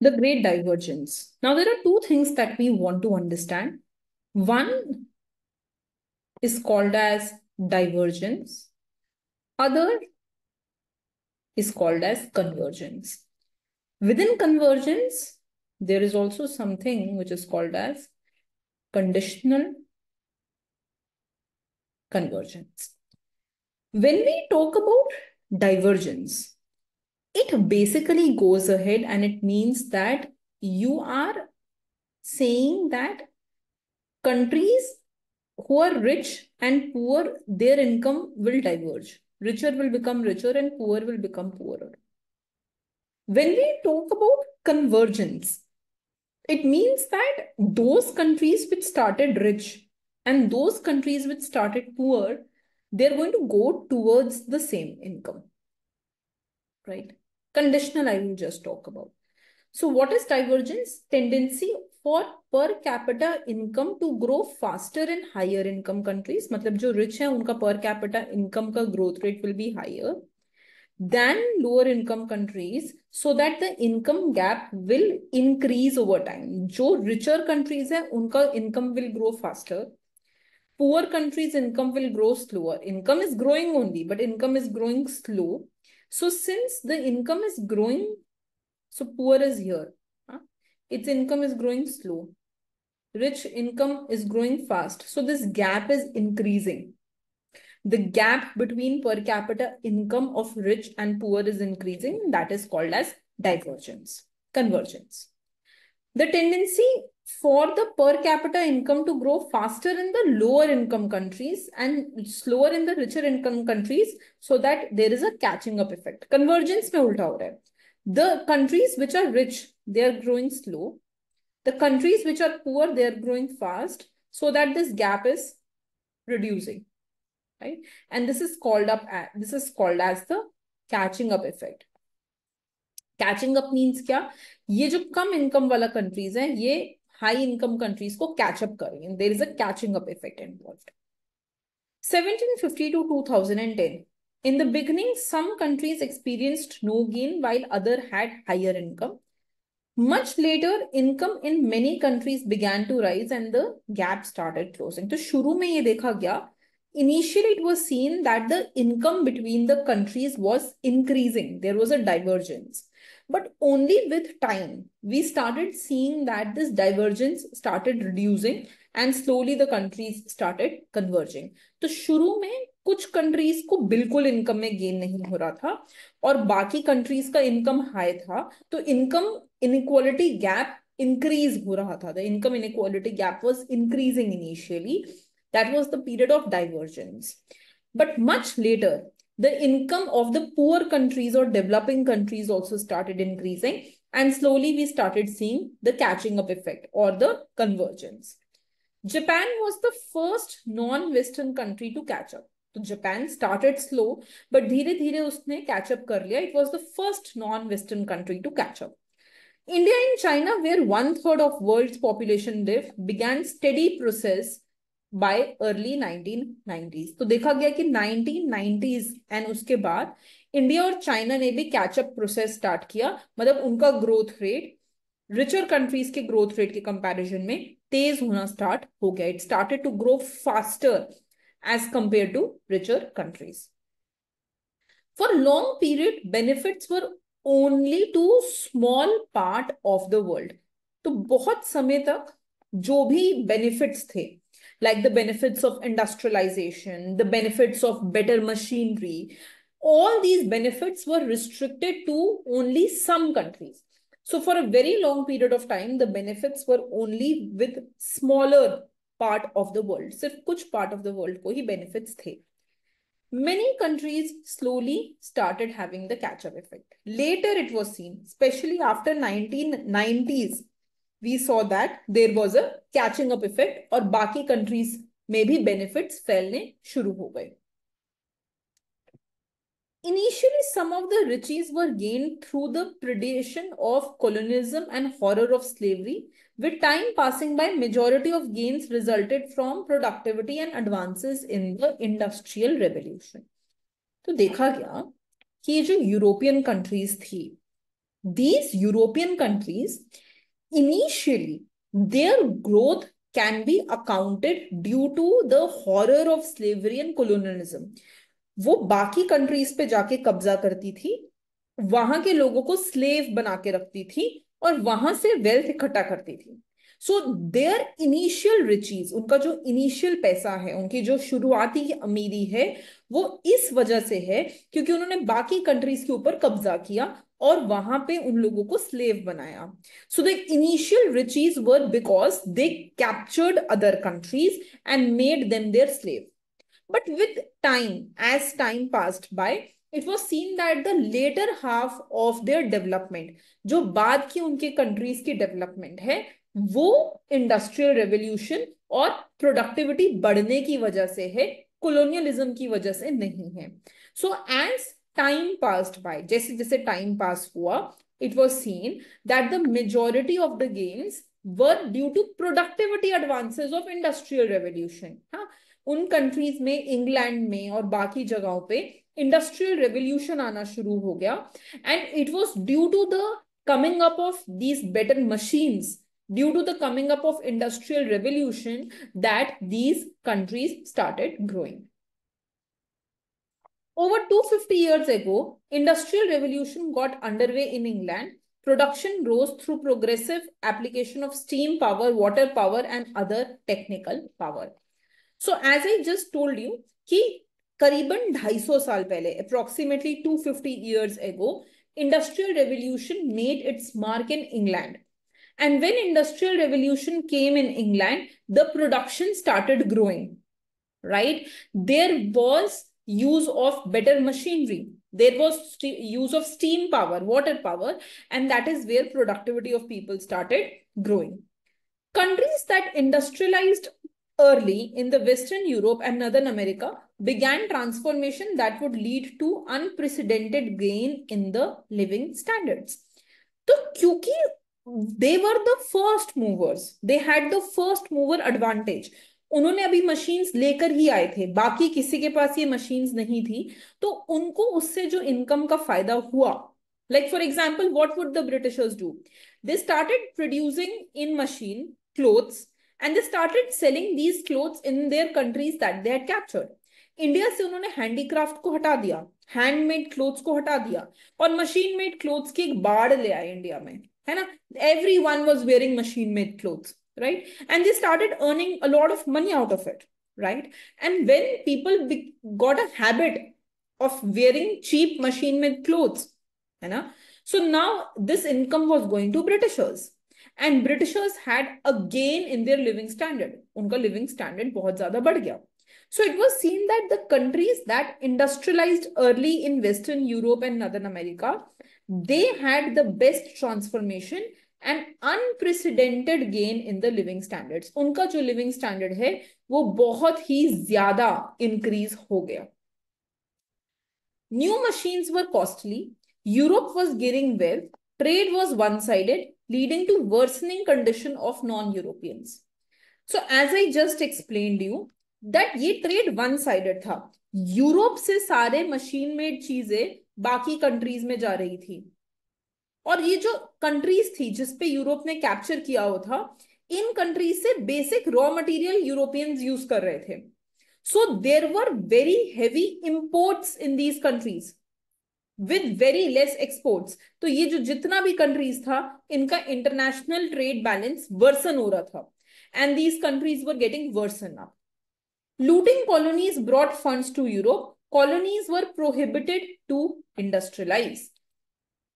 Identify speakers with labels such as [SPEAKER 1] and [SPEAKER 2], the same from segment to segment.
[SPEAKER 1] the great divergence. Now there are two things that we want to understand. One is called as divergence, other is called as convergence. Within convergence, there is also something which is called as conditional convergence. When we talk about divergence, it basically goes ahead and it means that you are saying that countries who are rich and poor, their income will diverge. Richer will become richer and poor will become poorer. When we talk about convergence, it means that those countries which started rich and those countries which started poor, they're going to go towards the same income, right? Conditional, I will just talk about. So what is divergence? Tendency for per capita income to grow faster in higher income countries. मतलब जो rich है उनका per capita income का growth rate will be higher than lower income countries, so that the income gap will increase over time. जो richer countries है उनका income will grow faster. Poor countries income will grow slower. Income is growing only, but income is growing slow. So since the income is growing, so poor is here. Its income is growing slow. Rich income is growing fast. So this gap is increasing. The gap between per capita income of rich and poor is increasing. That is called as divergence, convergence. The tendency for the per capita income to grow faster in the lower income countries and slower in the richer income countries, so that there is a catching up effect. Convergence में उल्टा हो रहा है. The countries which are rich, they are growing slow. The countries which are poor, they are growing fast, so that this gap is reducing, right? And this is called as the catching up effect. Catching up means क्या? ये जो कम income वाला countries हैं, ये high income countries को catch up करेंगे. There is a catching up effect involved. 1750 to 2010. In the beginning, some countries experienced no gain while others had higher income. Much later, income in many countries began to rise and the gap started closing. तो शुरू में ये देखा गया, initially it was seen that the income between the countries was increasing. There was a divergence. But only with time, we started seeing that this divergence started reducing and slowly the countries started converging. तो शुरू में कुछ countries को बिल्कुल income में gain नहीं हो रहा था और बाकी कंट्रीज का इनकम हाई था, तो इनकम inequality gap increase हो रहा था. The income inequality gap was increasing initially. That was the period of divergence. But much later, the income of the poor countries or developing countries also started increasing, and slowly we started seeing the catching up effect or the convergence. Japan was the first non-Western country to catch up. So Japan started slow, but धीरे धीरे उसने catch up कर लिया. It was the first non-Western country to catch up. India and China, where 1/3 of world's population live, began steady process by early 1990s. तो देखा गया कि 1990s and उसके बाद इंडिया और चाइना ने भी कैचअप प्रोसेस स्टार्ट किया. मतलब उनका ग्रोथ रेट रिचर कंट्रीज के ग्रोथ रेट के कंपैरिजन में तेज होना स्टार्ट हो गया. It started to grow faster as compare to richer countries. For long period, benefits were only to small part of the world. तो बहुत समय तक जो भी benefits थे, like the benefits of industrialization, the benefits of better machinery, all these benefits were restricted to only some countries. So for a very long period of time, the benefits were only with smaller part of the world. सिर्फ कुछ part of the world को ही benefits थे. Many countries slowly started having the catch-up effect. Later it was seen, especially after 1990s, we saw that there was a catching up effect और बाकी countries में भी benefits फैलने शुरू हो गए. Initially, some of the riches were gained through the predation of colonialism and horror of slavery. With time passing by, majority of gains resulted from productivity and advances in the industrial revolution. तो देखा गया कि ये जो European countries थी, these European countries, initially, their growth can be accounted due to the horror of slavery and colonialism. वो बाकी countries पे जाके कब्जा करती थी, वहां के लोगों को स्लेव बना के रखती थी और वहां से वेल्थ इकट्ठा करती थी. सो देयर इनिशियल रिचीज, उनका जो इनिशियल पैसा है, उनकी जो शुरुआती अमीरी है, वो इस वजह से है क्योंकि उन्होंने बाकी कंट्रीज के ऊपर कब्जा किया और वहां पे उन लोगों को स्लेव बनाया. So the initial riches were because they captured other countries and made them their slave. But with time, as time passed by, it was seen that the later half of their development, जो बाद की उनके countries की development है, वो industrial revolution और productivity बढ़ने की वजह से है, कोलोनियलिज्म की वजह से नहीं है. So as time passed by, जैसे जैसे टाइम पास हुआ, it was seen that the majority of the gains were due to productivity advances of industrial revolution. हाँ, उन कंट्रीज में, इंग्लैंड में और बाकी जगहों पे इंडस्ट्रियल रेवोल्यूशन आना शुरू हो गया. And it was due to the coming up of these better machines, due to the coming up of industrial revolution, that these countries started growing. Over 250 years ago, industrial revolution got underway in England. Production rose through progressive application of steam power, water power and other technical power. So as I just told you कि करीबन 250 साल पहले, approximately 250 years ago, industrial revolution made its mark in England. And when industrial revolution came in England, the production started growing, right? There was use of better machinery. There was use of steam power, water power, and that is where productivity of people started growing. Countries that industrialized early in the Western Europe and Northern America began transformation that would lead to unprecedented gain in the living standards. तो क्योंकि they were the first movers, they had the first mover advantage. उन्होंने अभी machines लेकर ही आए थे, बाकी किसी के पास ये मशीन्स नहीं थी, तो उनको उससे जो इनकम का फायदा हुआ, like for example, what would the Britishers do? They started producing in machine clothes and they started selling these clothes in their countries that they had captured. India से उन्होंने हैंडीक्राफ्ट को हटा दिया, हैंडमेड क्लोथ्स को हटा दिया और machine made clothes की एक बाढ़ ले आए इंडिया में, है ना. Everyone was wearing machine made clothes, right? And they started earning a lot of money out of it, right? And when people got a habit of wearing cheap machine made clothes, है ना, so now this income was going to Britishers. And Britishers had a gain in their living standard. उनका living standard बहुत ज्यादा बढ़ गया. So it was seen that the countries that industrialized early in Western Europe and Northern America, they had the best transformation and unprecedented gain in the living standards. उनका जो living standard है वो बहुत ही ज्यादा increase हो गया. New machines were costly. Europe was gaining wealth. Trade was one-sided, leading to worsening condition of non-Europeans. So as I just explained you, that ये trade one sided था. यूरोप से सारे मशीन मेड चीजें बाकी countries में जा रही थी और ये जो कंट्रीज थी जिसपे यूरोप ने कैप्चर किया हुआ था, इन कंट्रीज से basic raw material Europeans use कर रहे थे. So there were very heavy imports in these countries with very less exports. तो ये जो जितना भी कंट्रीज था, इनका इंटरनेशनल ट्रेड बैलेंस वर्सन हो रहा था and these countries were getting worsen up. Looting colonies brought funds to Europe. Colonies were prohibited to industrialize.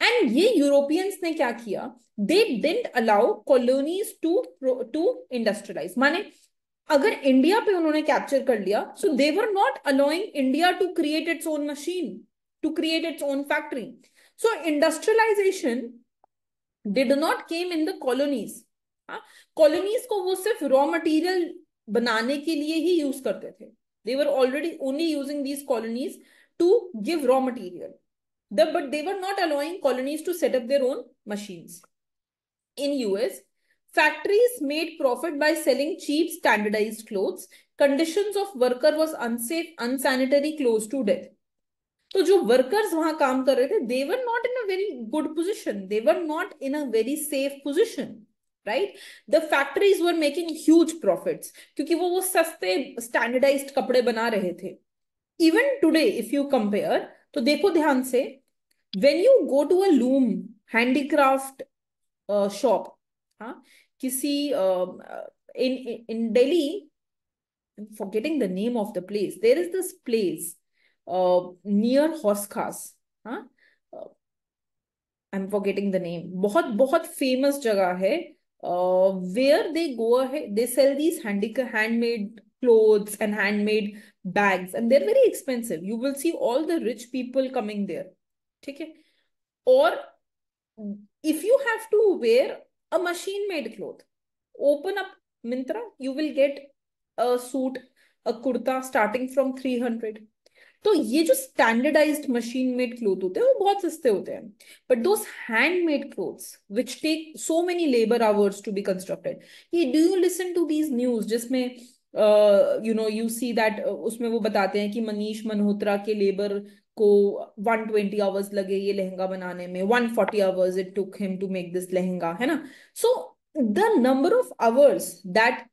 [SPEAKER 1] And ये Europeans ने क्या किया? They didn't allow colonies to industrialize. माने अगर इंडिया पे उन्होंने कैप्चर कर लिया, so they were not allowing India to create its own machine, to create its own factory. So industrialization did not came in the colonies. Colonies को वो सिर्फ raw material बनाने के लिए ही यूज करते थे. They were already only using these colonies to give raw material, but they were not allowing colonies to set up their own machines. In US, factories made profit by selling cheap standardized clothes. Conditions of worker was unsafe, unsanitary, close to death. तो जो workers वहां काम कर रहे थे, they were not in a very good position, they were not in a very safe position, right? The factories were making huge profits, क्योंकि वो सस्ते स्टैंडर्डाइज्ड कपड़े बना रहे थे। Even today if you compare, तो देखो ध्यान से, when you go to a loom handicraft shop, हाँ, किसी इन इन Delhi, forgetting the name of the place. There is this place near Horse Khas. Huh? Uh, I'm forgetting the name. बहुत बहुत famous जगह है, where they go ahead, they sell these handmade clothes and handmade bags, and they're very expensive. You will see all the rich people coming there. ठीक है? और if you have to wear a machine made cloth, open up Mintra, you will get a suit, a kurta starting from 300. तो ये जो standardised machine made cloth होते हैं वो बहुत सस्ते होते हैं, but those handmade clothes which take so many labour hours to be constructed, ये do you listen to these news जिसमें you know you see that उसमें वो बताते हैं कि मनीष मल्होत्रा के लेबर को 120 आवर्स लगे ये लहंगा बनाने में, 140 hours it took him to make this lehenga, है ना? So the number of hours that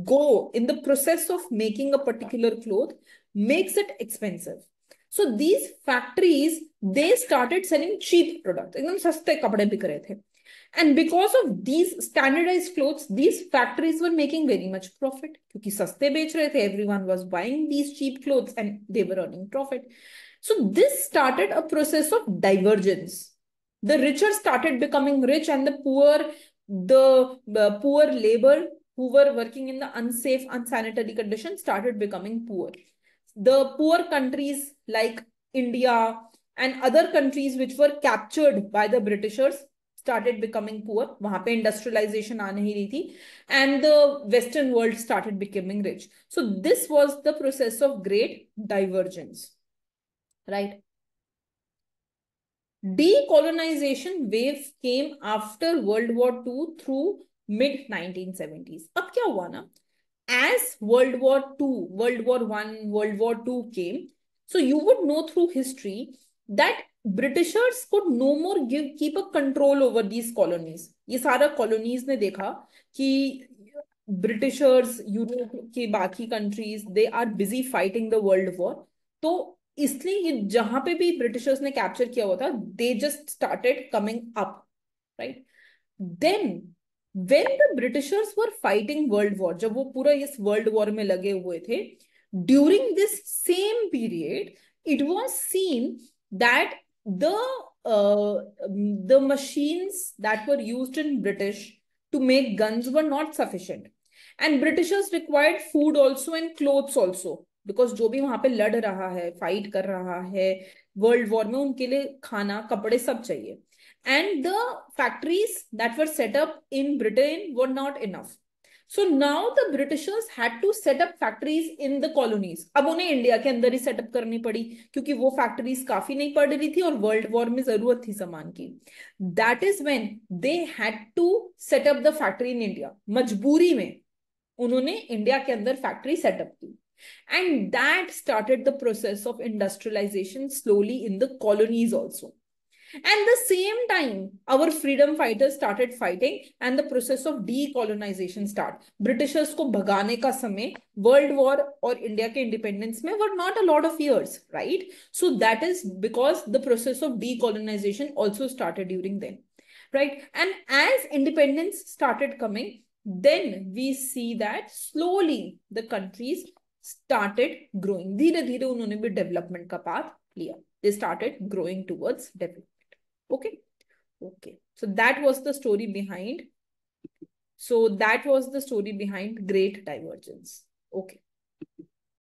[SPEAKER 1] go in the process of making a particular cloth makes it expensive. So these factories, they started selling cheap products. एकदम सस्ते कपड़े बिक रहे थे. And because of these standardized clothes, these factories were making very much profit. क्योंकि सस्ते बेच रहे थे, everyone was buying these cheap clothes and they were earning profit. So this started a process of divergence. The richer started becoming rich, and the poor labor who were working in the unsafe, unsanitary conditions started becoming poor. The poor countries like India and other countries which were captured by the Britishers started becoming poor. वहां पे industrialization आ नहीं रही थी, and the Western world started becoming rich. So this was the process of great divergence, right? Decolonization wave came after World War II through mid 1970s. अब क्या हुआ ना, as World War II, World War I, World War II came, so you would know through history that Britishers could no more keep a control over these colonies. ये सारा colonies ने देखा कि Britishers, Europe के बाकी countries, they are busy fighting the world war, तो इसलिए ये जहां पे भी ब्रिटिशर्स ने कैप्चर किया हुआ था, they just started coming up, right? Then when the Britishers were fighting world war, जब वो पूरा इस वर्ल्ड वॉर में लगे हुए थे, during this same period it was seen that the the machines that were used in British to make guns were not sufficient, and Britishers required food also and clothes also, because जो भी वहां पे लड़ रहा है, fight कर रहा है वर्ल्ड वॉर में, उनके लिए खाना कपड़े सब चाहिए. And the factories that were set up in Britain were not enough. So now the Britishers had to set up factories in the colonies. अब उन्हें इंडिया के अंदर ही सेटअप करनी पड़ी, क्योंकि वो फैक्ट्रीज काफी नहीं पड़ रही थी और वर्ल्ड वॉर में जरूरत थी सामान की. That is when they had to set up the factory in India. मजबूरी में उन्होंने इंडिया के अंदर फैक्ट्री सेटअप की, and that started the process of industrialization slowly in the colonies also. And the same time our freedom fighters started fighting and the process of decolonization start. Britishers को भगाने का समय world war और India के independence में were not a lot of years, right? So that is because the process of decolonization also started during then, right? And as independence started coming, then we see that slowly the countries started growing. धीरे धीरे उन्होंने भी development का path लिया. They started growing towards development. Okay. Okay, so that was the story behind, great divergence. Okay.